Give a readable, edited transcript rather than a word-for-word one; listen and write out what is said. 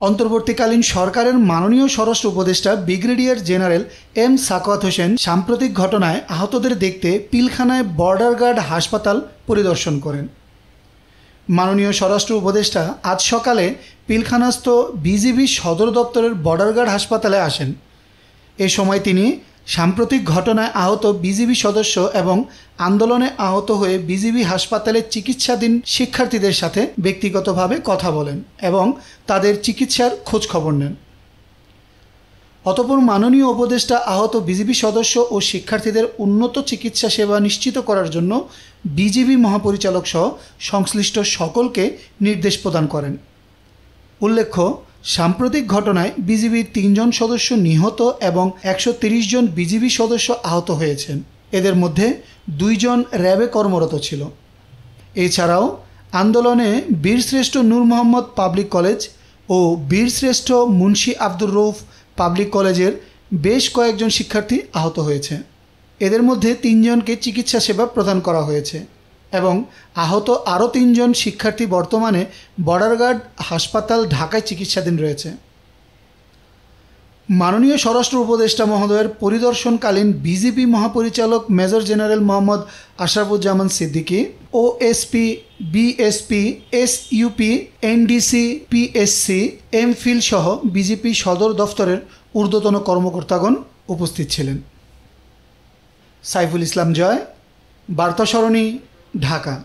অন্তর্বর্তীকালীন সরকারের মাননীয় স্বরাষ্ট্র উপদেষ্টা brigadier general M Sakhawat Hossain সাম্প্রতিক ঘটনায় আহতদের দেখতে পিলখানায় বর্ডার গার্ড হাসপাতাল পরিদর্শন করেন। মাননীয় স্বরাষ্ট্র উপদেষ্টা আজ সকালে পিলখানাস্থ বিজিবি সদর দপ্তরের বর্ডার গার্ড হাসপাতালে আসেন। এ সময় তিনি সাম্প্রতিক ঘটনায় আহত বিজিবি সদস্য এবং আন্দোলনে আহত হয়ে বিজিবি হাসপাতালে চিকিৎসাধীন শিক্ষার্থীদের সাথে ব্যক্তিগতভাবে কথা বলেন এবং তাদের চিকিৎসার খোঁজ খবর নেন। অতঃপর মাননীয় উপদেষ্টা আহত বিজিবি সদস্য ও শিক্ষার্থীদের উন্নত চিকিৎসা সেবা নিশ্চিত করার জন্য বিজিবি মহাপরিচালক সহ সংশ্লিষ্ট সকলকে নির্দেশ প্রদান করেন। উল্লেখ্য, সাম্প্রতিক ঘটনায় বিজিবির ৩ জন সদস্য নিহত এবং ১৩০ জন বিজিবি সদস্য আহত হয়েছেন। এদের মধ্যে ২ জন র্যাবে কর্মরত ছিল। এছাড়াও আন্দোলনে বীরশ্রেষ্ঠ নূর মোহাম্মদ পাবলিক কলেজ ও বীরশ্রেষ্ঠ মুন্সি আব্দুর রউফ পাবলিক কলেজের বেশ কয়েকজন শিক্ষার্থী আহত হয়েছে। এদের মধ্যে ৩ জনকে চিকিৎসা সেবা প্রদান করা হয়েছে এবং আহত আরও ৩ জন শিক্ষার্থী বর্তমানে বর্ডার গার্ড হাসপাতাল ঢাকায় চিকিৎসাধীন রয়েছে। মাননীয় স্বরাষ্ট্র উপদেষ্টা মহোদয়ের পরিদর্শনকালীন বিজিবি মহাপরিচালক major general Mohammad Ashrafuzzaman Siddiqui, OSP, BSP, SUP, NDC, PSC, MPhil সহ বিজিপি সদর দফতরের ঊর্ধ্বতন কর্মকর্তাগণ উপস্থিত ছিলেন। সাইফুল ইসলাম জয়, বার্তা সরণি, ঢাকা।